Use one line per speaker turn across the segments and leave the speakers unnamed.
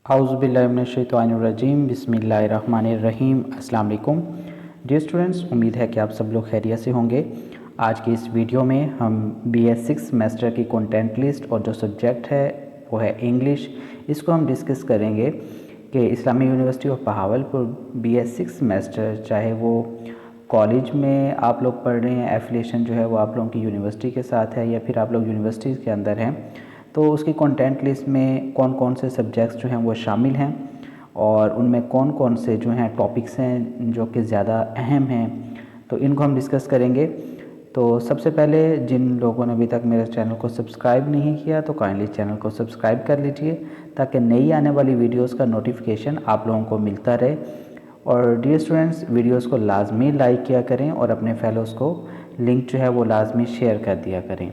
औज़ुबिल्लाहिमिनश्शैतानिर्रजीम बिस्मिल्लाहिर्रहमानिर्रहीम। अस्सलाम वालेकुम डियर स्टूडेंट्स, उम्मीद है कि आप सब लोग खैरियत से होंगे। आज की इस वीडियो में हम BS6 सेमेस्टर की कंटेंट लिस्ट और जो सब्जेक्ट है वो है इंग्लिश। इसको हम डिस्कस करेंगे कि Islamia university of Bahawalpur BS6 semester, चाहे वो कॉलेज में आप लोग पढ़ रहे हैं, एफिलिएशन जो है वो आप लोगों की यूनिवर्सिटी के साथ है या फिर आप लोग यूनिवर्सिटी के अंदर हैं, तो उसकी कंटेंट लिस्ट में कौन कौन से सब्जेक्ट्स जो हैं वो शामिल हैं और उनमें कौन कौन से जो हैं टॉपिक्स हैं जो कि ज़्यादा अहम हैं, तो इनको हम डिस्कस करेंगे। तो सबसे पहले जिन लोगों ने अभी तक मेरे चैनल को सब्सक्राइब नहीं किया तो काइंडली चैनल को सब्सक्राइब कर लीजिए ताकि नई आने वाली वीडियोस का नोटिफिकेशन आप लोगों को मिलता रहे। और डियर स्टूडेंट्स, वीडियोस को लाजमी लाइक किया करें और अपने फेलोज़ को लिंक जो है वो लाजमी शेयर कर दिया करें।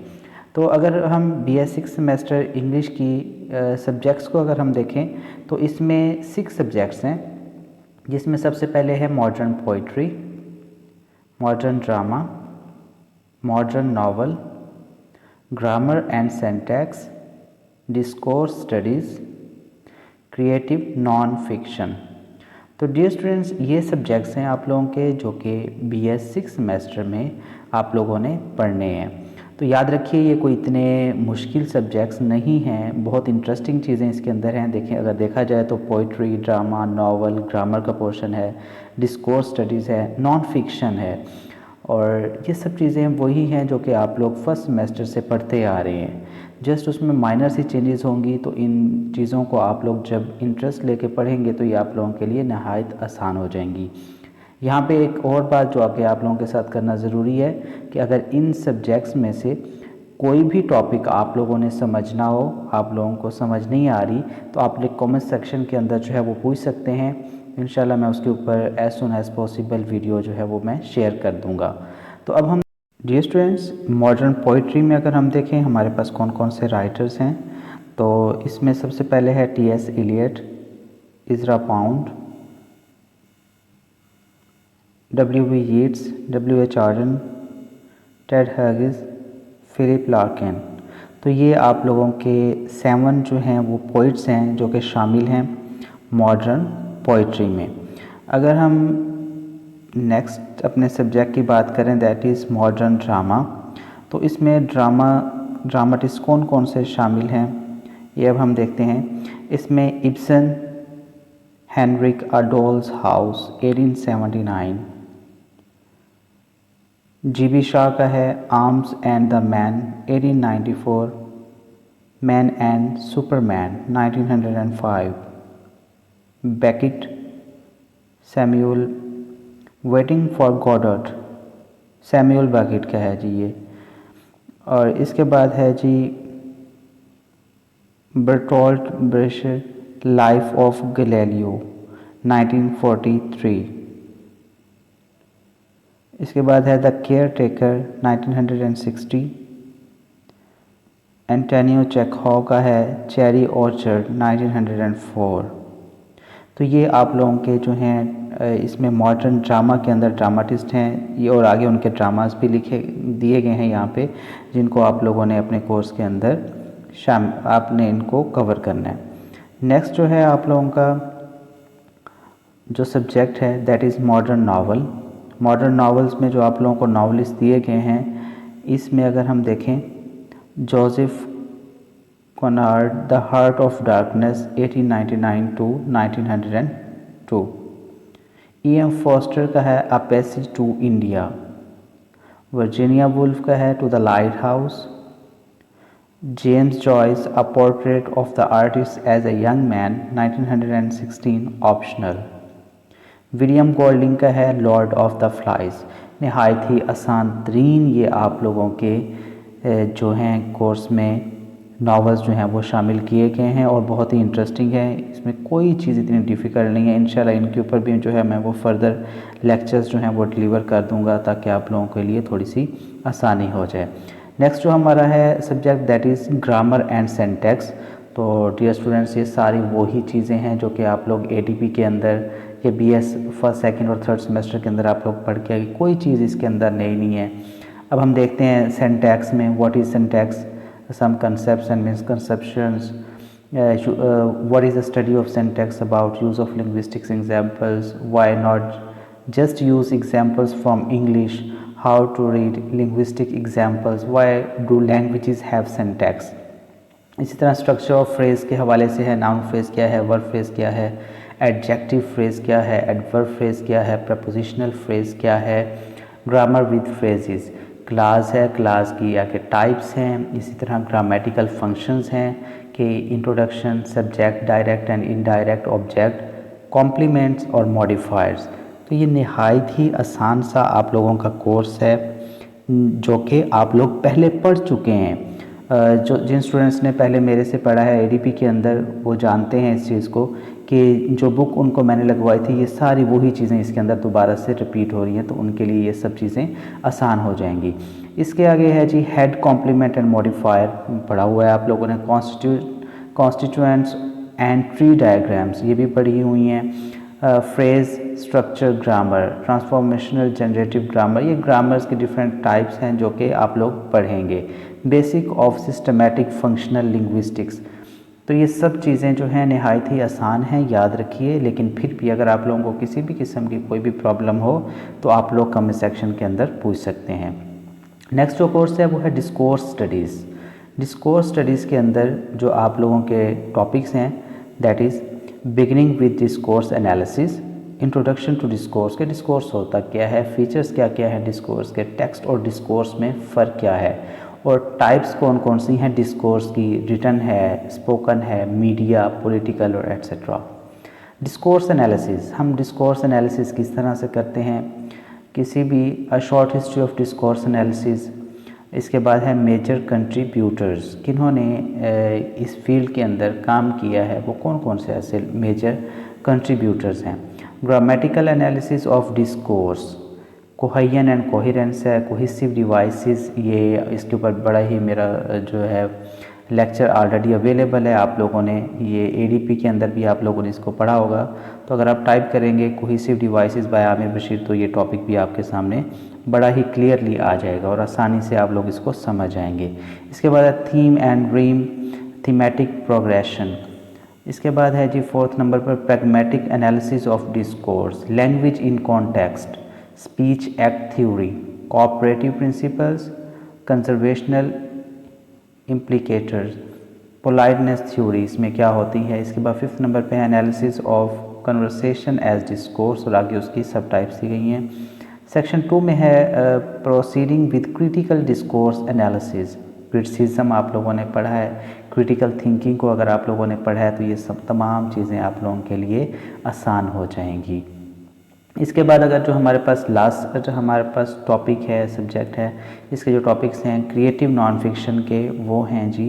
तो अगर हम BS6 सेमेस्टर इंग्लिश की सब्जेक्ट्स को अगर हम देखें तो इसमें 6 सब्जेक्ट्स हैं, जिसमें सबसे पहले है modern poetry, modern drama, modern novel, grammar and syntax, discourse studies, creative non fiction. तो डियर स्टूडेंट्स, ये सब्जेक्ट्स हैं आप लोगों के जो कि BS6 सेमेस्टर में आप लोगों ने पढ़ने हैं। तो याद रखिए ये कोई इतने मुश्किल सब्जेक्ट्स नहीं हैं, बहुत इंटरेस्टिंग चीज़ें इसके अंदर हैं। देखें, अगर देखा जाए तो पोइट्री, ड्रामा, नावल, ग्रामर का पोर्शन है, डिस्कोर्स स्टडीज़ है, नॉन फिक्शन है, और ये सब चीज़ें वही हैं जो कि आप लोग फर्स्ट सेमेस्टर से पढ़ते आ रहे हैं। जस्ट उसमें माइनर सी चेंजेस होंगी, तो इन चीज़ों को आप लोग जब इंटरेस्ट लेके पढ़ेंगे तो ये आप लोगों के लिए नहायत आसान हो जाएंगी। यहाँ पे एक और बात जो आगे आप लोगों के साथ करना ज़रूरी है कि अगर इन सब्जेक्ट्स में से कोई भी टॉपिक आप लोगों ने समझना हो, आप लोगों को समझ नहीं आ रही, तो आप लोग कमेंट सेक्शन के अंदर जो है वो पूछ सकते हैं। इंशाल्लाह मैं उसके ऊपर as soon as possible video जो है वो मैं शेयर कर दूँगा। तो अब हम डियर स्टूडेंट्स, मॉडर्न पोइट्री में अगर हम देखें हमारे पास कौन कौन से राइटर्स हैं, तो इसमें सबसे पहले है T.S. Eliot, Ezra Pound, W.B. Yeats, W.H. Auden, Ted Hughes, Philip Larkin. तो ये आप लोगों के 7 जो हैं वो पोइट्स हैं जो कि शामिल हैं मॉडर्न पोइट्री में। अगर हम नेक्स्ट अपने सब्जेक्ट की बात करें, दैट इज़ मॉडर्न ड्रामा, तो इसमें ड्रामाटिस्ट कौन कौन से शामिल हैं ये अब हम देखते हैं। इसमें Ibsen, Henrik a doll's house 1879, G.B. Shaw का है arms and the man 1894, man and superman 1905, Beckett, Samuel, waiting for Godot, Samuel Beckett का है जी ये। और इसके बाद है जी Bertolt Brecht, life of Galileo 1943। इसके बाद है the caretaker 1960, Antonio Chekhov का है चेरी ऑर्चर्ड 1904। तो ये आप लोगों के जो हैं इसमें मॉडर्न ड्रामा के अंदर ड्रामाटिस्ट हैं ये, और आगे उनके ड्रामास भी लिखे दिए गए हैं यहाँ पे, जिनको आप लोगों ने अपने कोर्स के अंदर आपने इनको कवर करना है। नेक्स्ट जो है आप लोगों का जो सब्जेक्ट है that is modern novel. Modern novels में जो आप लोगों को नावलिस्ट दिए गए हैं, इसमें अगर हम देखें Joseph Conrad, the heart of darkness 1899 to 1902। E.M. Forster का है a passage to India. Virginia Woolf का है to the lighthouse. James Joyce a portrait of the artist as a young man 1916 optional. William Golding का है Lord of the flies. नहायत ही आसान तरीन ये आप लोगों के जो हैं कोर्स में नावल्स जो हैं वो शामिल किए गए हैं और बहुत ही इंटरेस्टिंग है। इसमें कोई चीज़ इतनी डिफ़िकल्ट नहीं है। इंशाल्लाह इनके ऊपर भी जो है मैं वो फर्दर लेक्चर्स जो हैं वो डिलीवर कर दूंगा ताकि आप लोगों के लिए थोड़ी सी आसानी हो जाए। नेक्स्ट जो हमारा है subject that is grammar and syntax. तो डियर स्टूडेंट्स, ये सारी वही चीज़ें हैं जो कि आप लोग ADP के अंदर या BS फर्स्ट, सेकंड और थर्ड सेमेस्टर के अंदर आप लोग पढ़ के आगे, कोई चीज़ इसके अंदर नई नहीं है। अब हम देखते हैं सिंटैक्स में, what is syntax, some concepts and misconceptions, what is the study of syntax about, use of linguistics examples, why not just use examples from English, how to read linguistic examples, why do languages have syntax। इसी तरह structure of phrase के हवाले से है, noun phrase क्या है, verb phrase क्या है, एडजेक्टिव फ्रेज़ क्या है, एडवर्ब फ्रेज़ क्या है, प्रपोजिशनल फ्रेज़ क्या है, ग्रामर विद फ्रेजेस, क्लास है, क्लास की या के टाइप्स हैं, इसी तरह ग्रामेटिकल फंक्शंस हैं कि introduction, subject, direct and indirect object, complements और मॉडिफायर्स। तो ये नहायत ही आसान सा आप लोगों का कोर्स है जो कि आप लोग पहले पढ़ चुके हैं। जो जिन स्टूडेंट्स ने पहले मेरे से पढ़ा है एडीपी के अंदर वो जानते हैं इस चीज़ को कि जो बुक उनको मैंने लगवाई थी ये सारी वही चीज़ें इसके अंदर दोबारा से रिपीट हो रही हैं, तो उनके लिए ये सब चीज़ें आसान हो जाएंगी। इसके आगे है जी हेड, कॉम्प्लीमेंट एंड मॉडिफायर पढ़ा हुआ है आप लोगों ने, कॉन्स्टिट्यूएंट्स एंड ट्री डायग्राम्स ये भी पढ़ी हुई हैं, phrase, structure, grammar, transformational generative grammar, ये ग्रामर्स के डिफरेंट टाइप्स हैं जो कि आप लोग पढ़ेंगे। Basic of systematic functional linguistics, तो ये सब चीज़ें जो हैं नहायत ही आसान हैं, याद रखिए। लेकिन फिर भी अगर आप लोगों को किसी भी किस्म की कोई भी प्रॉब्लम हो तो आप लोग कमेंट सेक्शन के अंदर पूछ सकते हैं। नेक्स्ट जो कोर्स है वो है डिस्कोर्स स्टडीज़। डिस्कोर्स स्टडीज़ के अंदर जो आप लोगों के टॉपिक्स हैं that is beginning with discourse analysis, introduction to discourse के डिस्कोर्स होता क्या है, फीचर्स क्या क्या है डिस्कोर्स के, टेक्स्ट और डिस्कोर्स में फ़र्क क्या है, और टाइप्स कौन कौन सी हैं डिस्कोर्स की, रिटन है, स्पोकन है, मीडिया, पॉलिटिकल और एट्सेट्रा। डिस्कोर्स एनालिसिस, हम डिस्कोर्स एनालिसिस किस तरह से करते हैं, किसी भी a short history of discourse analysis. इसके बाद है मेजर कंट्रीब्यूटर्स, किन्होंने इस फील्ड के अंदर काम किया है, वो कौन कौन से ऐसे मेजर कंट्रीब्यूटर्स हैं। Grammatical analysis of discourse, cohesion and coherence है, कोहेसिव डिवाइसेस, ये इसके ऊपर बड़ा ही मेरा जो है लेक्चर ऑलरेडी अवेलेबल है, आप लोगों ने ये एडीपी के अंदर भी आप लोगों ने इसको पढ़ा होगा। तो अगर आप टाइप करेंगे cohesive devices by Aamir Bashir तो ये टॉपिक भी आपके सामने बड़ा ही क्लियरली आ जाएगा और आसानी से आप लोग इसको समझ जाएंगे। इसके बाद है theme and dream, thematic progression. इसके बाद है जी 4th नंबर पर pragmatic analysis of discourse, language in context, speech act theory, cooperative principles, conversational implicatures, politeness theory इसमें क्या होती है। इसके बाद 5th नंबर पे है analysis of conversation as discourse और आगे उसकी सब टाइप्स दी गई हैं। सेक्शन 2 में है proceeding with critical discourse analysis, criticism आप लोगों ने पढ़ा है, क्रिटिकल थिंकिंग को अगर आप लोगों ने पढ़ा है तो ये सब तमाम चीज़ें आप लोगों के लिए आसान हो जाएंगी। इसके बाद अगर जो हमारे पास लास्ट जो हमारे पास टॉपिक है, सब्जेक्ट है, इसके जो टॉपिक्स हैं क्रिएटिव नॉन फिक्शन के वो हैं जी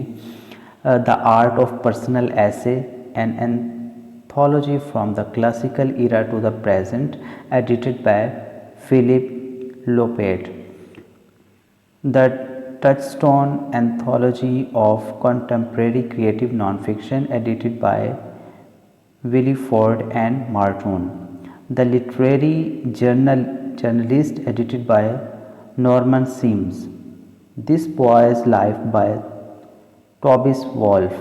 the art of personal essay and anthology from the classical era to the present, edited by Phillip Lopate, the Touchstone anthology of contemporary creative non fiction, edited by Williford and Martone, The Literary Journalist, edited by Norman Sims, This Boy's Life by Tobias Wolff।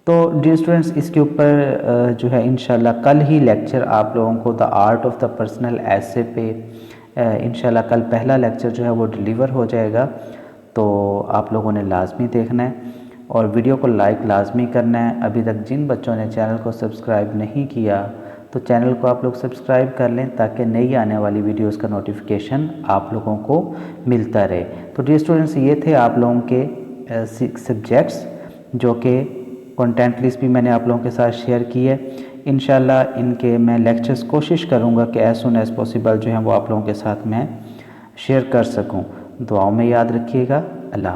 तो dear students इसके ऊपर जो है इंशाल्लाह कल ही lecture आप लोगों को the art of the personal ऐसे पे इंशाल्लाह कल पहला लेक्चर जो है वो डिलीवर हो जाएगा, तो आप लोगों ने लाजमी देखना है और वीडियो को लाइक लाजमी करना है। अभी तक जिन बच्चों ने चैनल को सब्सक्राइब नहीं किया तो चैनल को आप लोग सब्सक्राइब कर लें ताकि नई आने वाली वीडियोस का नोटिफिकेशन आप लोगों को मिलता रहे। तो डियर स्टूडेंट्स ये थे आप लोगों के 6 सब्जेक्ट्स जो कि कंटेंट लिस्ट भी मैंने आप लोगों के साथ शेयर की है। इंशाल्लाह इनके मैं लेक्चर्स कोशिश करूँगा कि एज सुन एज़ पॉसिबल जो है वो आप लोगों के साथ मैं शेयर कर सकूँ। दुआओं में याद रखिएगा। अल्लाह।